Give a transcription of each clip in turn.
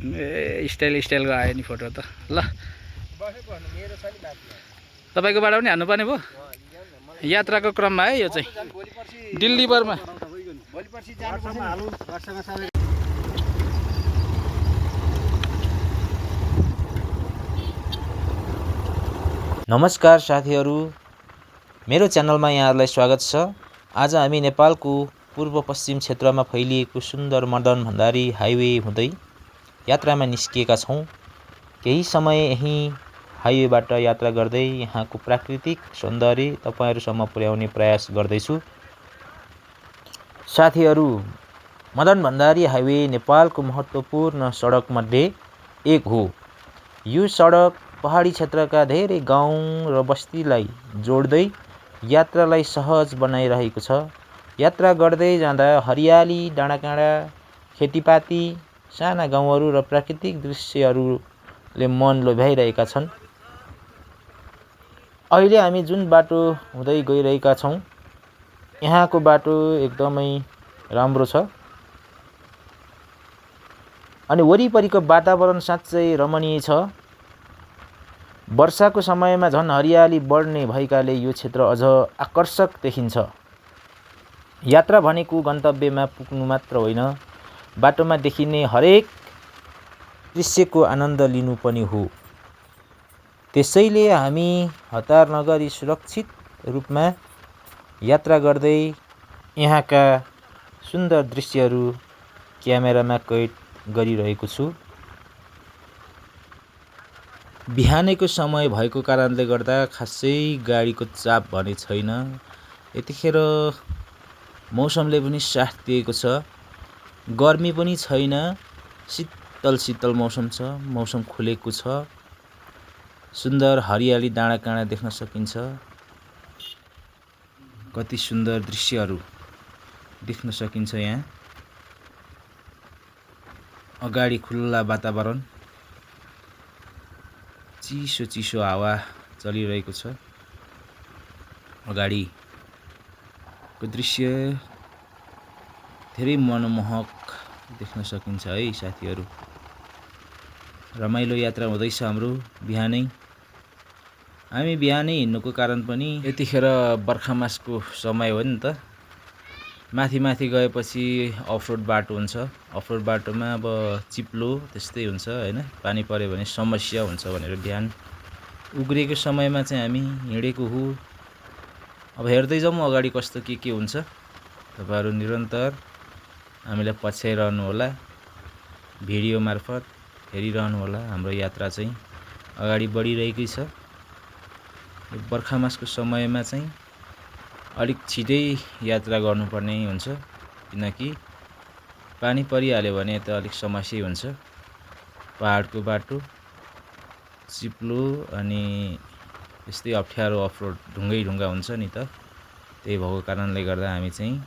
Style स्टाइलको आयो नि photo त ल तपाईकोबाट पनि हान्नुपर्ने भयो यात्राको क्रममा है यो चाहिँ दिल्ली बर्मा नमस्कार साथीहरू, मेरो च्यानलमा यहाँहरूलाई स्वागत छ। आज हामी नेपालको पूर्व पश्चिम क्षेत्रमा फैलिएको सुन्दर मदन भण्डारी हाइवे हुँदै यात्रामा निस्किएका छौँ। केही समय यही हाइवेबाट यात्रा गर्दै यहाँको प्राकृतिक सौन्दर्य तपाईहरुसम्म पुर्याउने प्रयास गर्दैछु। साथीहरू, मदन भण्डारी हाइवे नेपालको महत्त्वपूर्ण सडकमध्ये एक हो। यो सडक पहाडी क्षेत्रका धेरै गाउँ र बस्तीलाई जोड्दै यात्रालाई सहज बनाइरहेको छ। यात्रा गर्दै जाँदा हरियाली, डाँडाकाँडा, खेतीपाती, साना गाउँहरू र प्राकृतिक दृश्यहरूले मन लोभ्याइरहेका छन्। अहिले हामी जुन बाटो हुँदै गइरहेका छौँ, यहाँको बाटो एकदमै राम्रो छ अनि वरिपरिको वातावरण साँच्चै रमणीय छ। वर्षाको समयमा झन् हरियाली बढ्ने भएकाले यो क्षेत्र अझ आकर्षक देखिन्छ। यात्रा भनेको गन्तव्यमा पुग्नु मात्र होइन, बाटोमा देखिने हरेक दृश्यको आनन्द लिनु पनि हो। त्यसैले हामी हतार नगरी सुरक्षित रूपमा यात्रा गर्दै यहाँका सुन्दर दृश्यहरू क्यामेरामा कैद गरिरहेको छु। बिहानैको समय भएको कारणले गर्दा खासै गाडीको चाप भने छैन। यतिखेर मौसमले पनि साथ दिएको छ, गर्मी पनि छैन, शीतल शीतल मौसम छ, मौसम खुलेको छ, सुन्दर हरियाली डाँडाकाँडा देख्न सकिन्छ, कति सुन्दर दृश्यहरू देख्न सकिन्छ। यहाँ अगाडि खुल्ला वातावरण, चिसो चिसो हावा चलिरहेको छ। अगाडिको दृश्य धेरै मनमोहक देख्न सकिन्छ है साथीहरू। रमाइलो यात्रा हुँदैछ हाम्रो बिहानै। हामी बिहानै हिँड्नुको कारण पनि यतिखेर बर्खा मासको समय हो नि त। माथि माथि गएपछि अफरोड बाटो हुन्छ। अफरोड बाटोमा अब चिप्लो त्यस्तै हुन्छ हैन, पानी पर्यो भने समस्या हुन्छ भनेर बिहान उग्रिएको समयमा चाहिँ हामी हिँडेको हो। अब हेर्दै जाउँ अगाडि कस्तो के हुन्छ। तपाईहरु निरन्तर हामीलाई पछ्याइरहनु होला, भिडियो मार्फत हेरिरहनु होला। हाम्रो यात्रा चाहिँ अगाडि बढिरहेकै छ। यो बर्खा मासको समयमा चाहिँ अलिक छिटै यात्रा गर्नुपर्ने हुन्छ, किनकि पानी परिहाल्यो भने त अलिक समस्या हुन्छ। पहाडको बाटो चिप्लो अनि यस्तै अप्ठ्यारो अफरोड ढुङ्गै ढुङ्गा हुन्छ नि त। त्यही भएको कारणले गर्दा हामी चाहिँ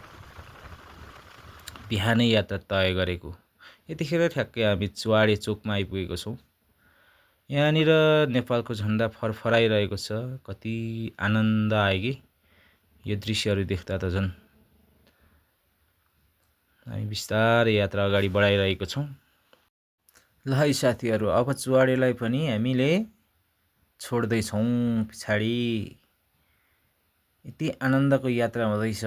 बिहानै यात्रा तय गरेको। यतिखेर ठ्याक्कै हामी चुवाडे चोकमा आइपुगेको छौँ। यहाँनिर नेपालको झन्डा फरफराइरहेको छ। कति आनन्द आयो कि यो दृश्यहरू देख्दा त झन्। हामी बिस्तारै यात्रा अगाडि बढाइरहेको छौँ। ल है साथीहरू, अब चुवाडेलाई पनि हामीले छोड्दैछौँ पछाडि। यति आनन्दको यात्रा हुँदैछ।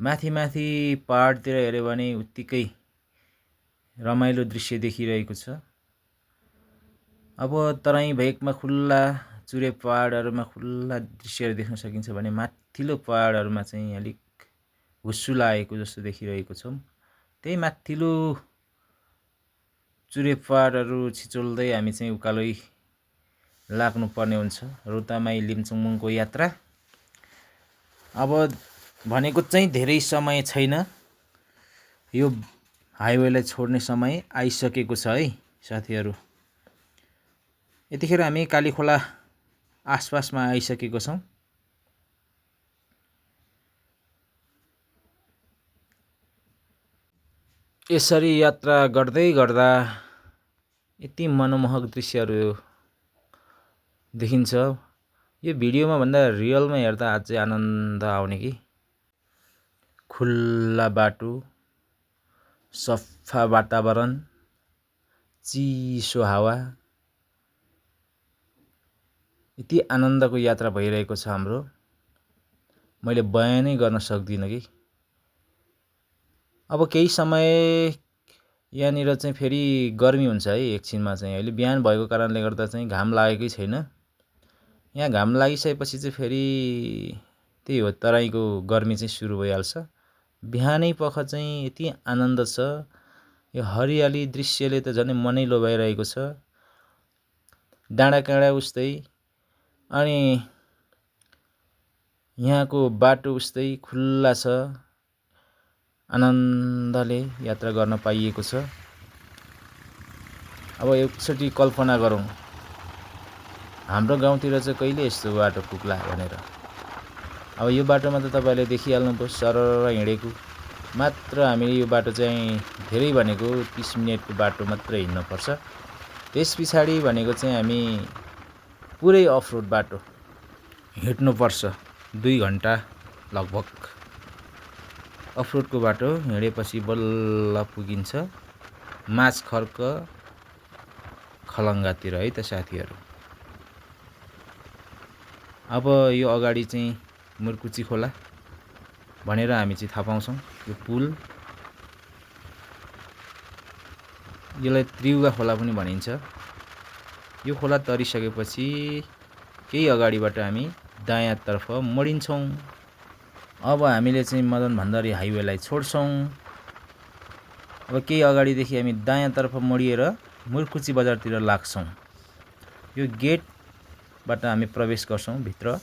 माथि माथि पहाडतिर हेऱ्यो भने उत्तिकै रमाइलो दृश्य देखिरहेको छ। अब तराई भेगमा खुल्ला चुरे पहाडहरूमा खुल्ला दृश्यहरू देख्न सकिन्छ भने माथिल्लो पहाडहरूमा चाहिँ अलिक हुस्सु लागेको जस्तो देखिरहेको छौँ। त्यही माथिल्लो चुरे पहाडहरू छिचोल्दै हामी चाहिँ उकालै लाग्नुपर्ने हुन्छ। रोतामाई लिम्चुङमुङको यात्रा अब भनेको चाहिँ धेरै समय छैन। यो हाइवेलाई छोड्ने समय आइसकेको छ है साथीहरू। यतिखेर हामी कालीखोला आसपासमा आइसकेको छौँ। यसरी यात्रा गर्दै गर्दा यति मनमोहक दृश्यहरू देखिन्छ। यो भिडियोमा भन्दा रियलमा हेर्दा अझै आनन्द आउने कि। खुल्ला बाटो, सफा वातावरण, चिसो हावा, यति आनन्दको यात्रा भइरहेको छ हाम्रो, मैले बयानै गर्न सक्दिनँ कि। अब केही समय यहाँनिर चाहिँ फेरि गर्मी हुन्छ है एकछिनमा चाहिँ। अहिले बिहान भएको कारणले गर्दा चाहिँ घाम लागेकै छैन। यहाँ घाम लागिसकेपछि चाहिँ फेरि त्यही हो, तराईको गर्मी चाहिँ सुरु भइहाल्छ। बिहानै पख चाहिँ यति आनन्द छ, यो हरियाली दृश्यले त झनै मनै लोभ्याइरहेको छ। डाँडाकाँडा उस्तै, अनि यहाँको बाटो उस्तै खुल्ला छ, आनन्दले यात्रा गर्न पाइएको छ। अब एकचोटि कल्पना गरौँ, हाम्रो गाउँतिर चाहिँ कहिले यस्तो बाटो पुग्ला भनेर। अब यो बाटोमा त तपाईँले देखिहाल्नुभयो, सरर हिँडेको मात्र हामीले यो बाटो चाहिँ धेरै भनेको 30 मिनटको बाटो मात्र हिँड्नुपर्छ। त्यस पछाडि भनेको चाहिँ हामी पुरै अफ रोड बाटो हिँड्नुपर्छ, 2 घन्टा लगभग। अफ रोडको बाटो हिँडेपछि बल्ल पुगिन्छ माझखर्क खलङ्गातिर है त साथीहरू। अब यो अगाडि चाहिँ मुर्कुची खोला भनेर हामी चाहिँ थाहा पाउँछौँ। यो पुल, यसलाई त्रियुगा खोला पनि भनिन्छ। यो खोला तरिसकेपछि केही अगाडिबाट हामी दायाँतर्फ मोडिन्छौँ। अब हामीले चाहिँ मदन भण्डारी हाइवेलाई छोड्छौँ। अब केही अगाडिदेखि हामी दायाँतर्फ मोडिएर मुर्कुची बजारतिर लाग्छौँ। यो गेटबाट हामी प्रवेश गर्छौँ भित्र।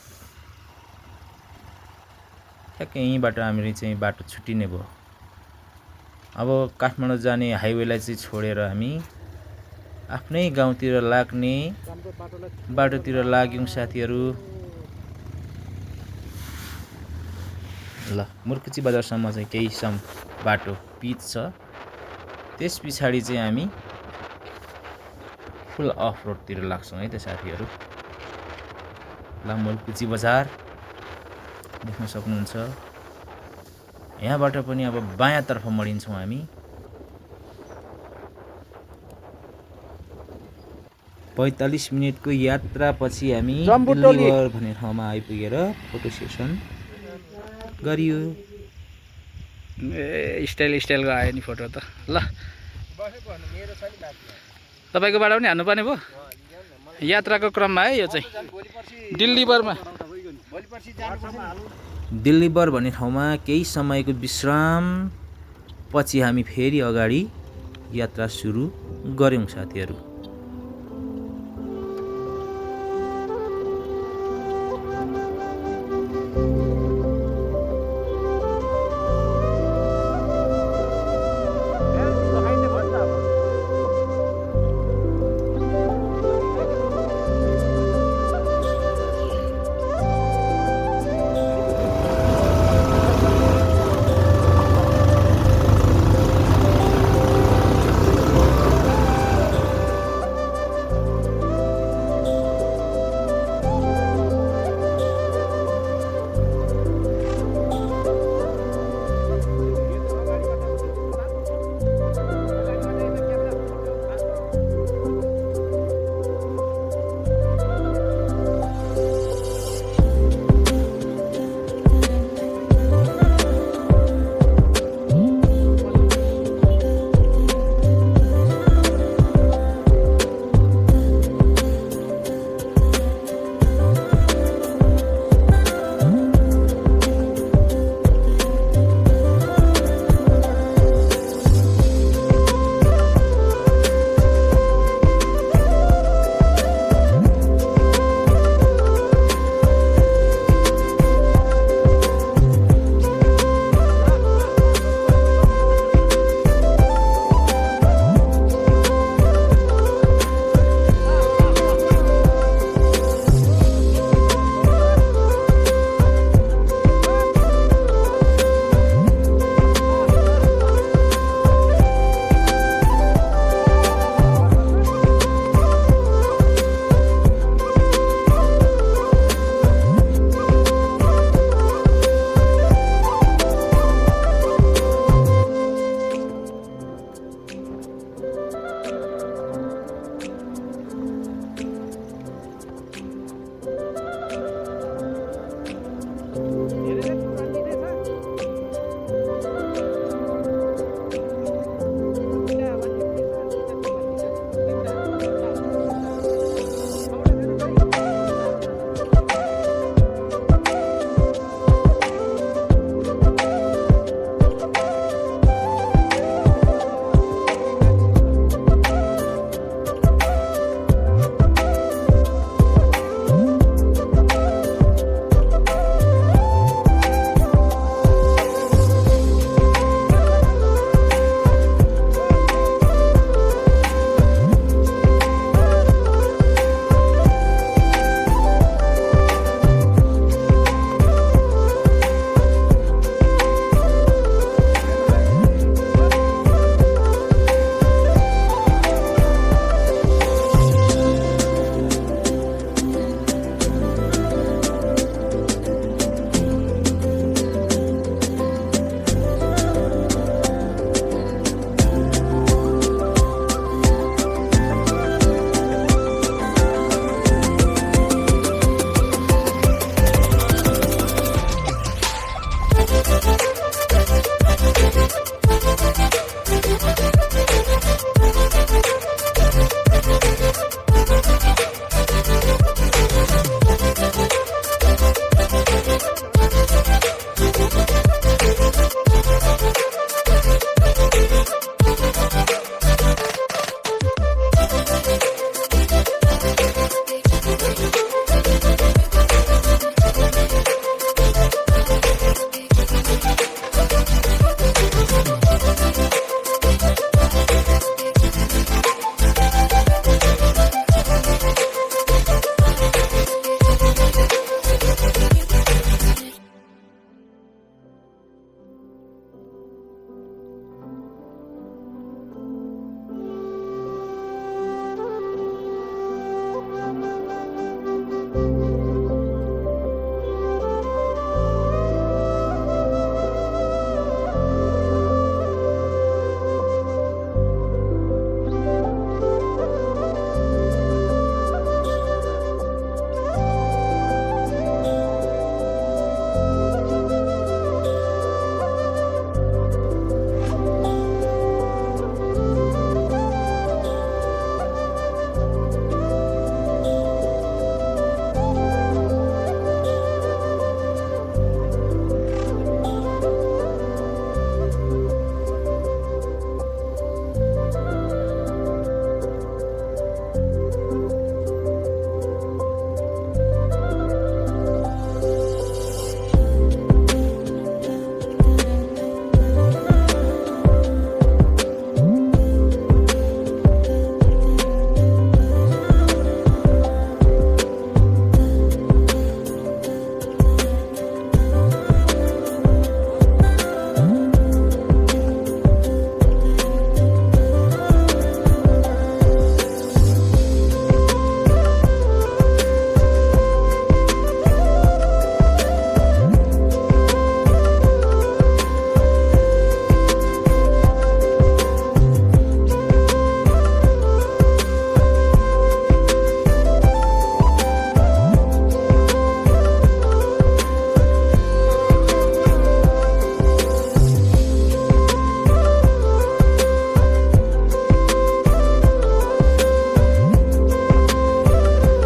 ठ्याक्कै यहीँबाट हामीले चाहिँ बाटो छुट्टिने भयो। अब काठमाडौँ जाने हाइवेलाई चाहिँ छोडेर हामी आफ्नै गाउँतिर लाग्ने बाटोतिर लाग्यौँ साथीहरू। ल, मुर्कुची बजारसम्म चाहिँ केही बाटो पिच छ, त्यस पछाडि चाहिँ हामी फुल अफ रोडतिर लाग्छौँ है त साथीहरू। ल, मुर्कुची बजार देख्न सक्नुहुन्छ। यहाँबाट पनि अब बायाँतर्फ मोडिन्छौँ हामी। पैँतालिस मिनटको यात्रापछि हामी दिल्लीवर भन्ने ठाउँमा आइपुगेर फोटो सेसन गरियो। स्टाइलको आयो नि फोटो त। ल, तपाईँकोबाट पनि हान्नुपर्ने भयो यात्राको क्रममा है। यो चाहिँ दिल्लीवर भन्ने ठाउँमा केही समयको विश्राम पछि हामी फेरि अगाडि यात्रा सुरु गऱ्यौँ साथीहरू।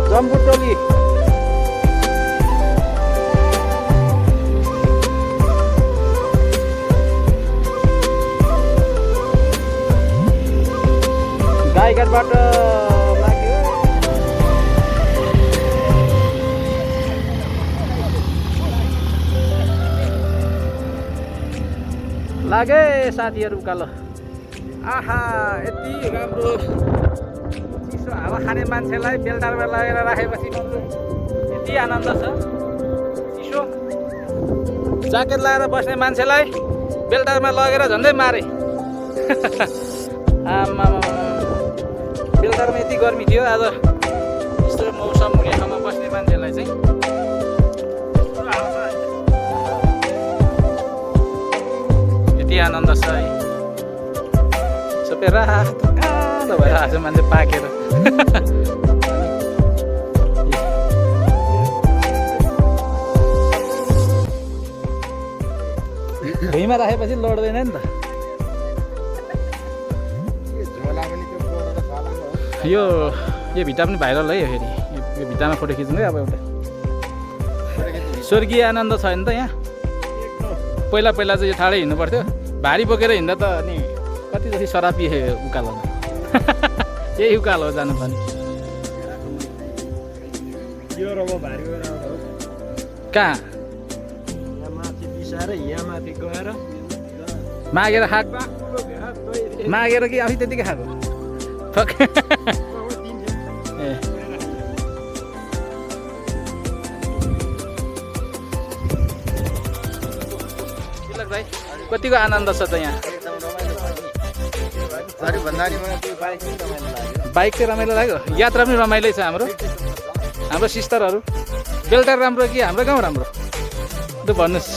जम्बुटोली गाईघाटबाट लाग्यो लागे साथीहरू उकालो आहा यति राम्रो चिसो हावा खाने मान्छेलाई बेलटारमा लगेर राखेपछि यति आनन्द छ चिसो ज्याकेट लगाएर बस्ने मान्छेलाई बेलटारमा लगेर झन्डै मारे आमा बेलटारमा यति गर्मी थियो आज यस्तो मौसम हुने ठाउँमा बस्ने मान्छेलाई चाहिँ यति आनन्द छ है सबै रातो कालो भएर आज मान्छे पाकेर भुइँमा राखेपछि लड्दैन नि त यो भिटा पनि भाइरल है फेरि यो भिटामा फोटो खिच्नु है अब एउटा स्वर्गीय आनन्द छ नि त यहाँ पहिला पहिला चाहिँ यो ठाडै हिँड्नु पर्थ्यो भारी बोकेर हिँड्दा त अनि कति जति सरापी उकालोमा यही उकालो हो जानुपर्ने कहाँ मागेर खाएको मागेर कि आफै त्यतिकै खाएको ए के लाग्छ है कतिको आनन्द छ त यहाँ बाइक चाहिँ रमाइलो लाग्यो यात्रा पनि रमाइलो छ हाम्रो सिस्टरहरू बेलटार राम्रो कि हाम्रो गाउँ राम्रो त्यो भन्नुहोस्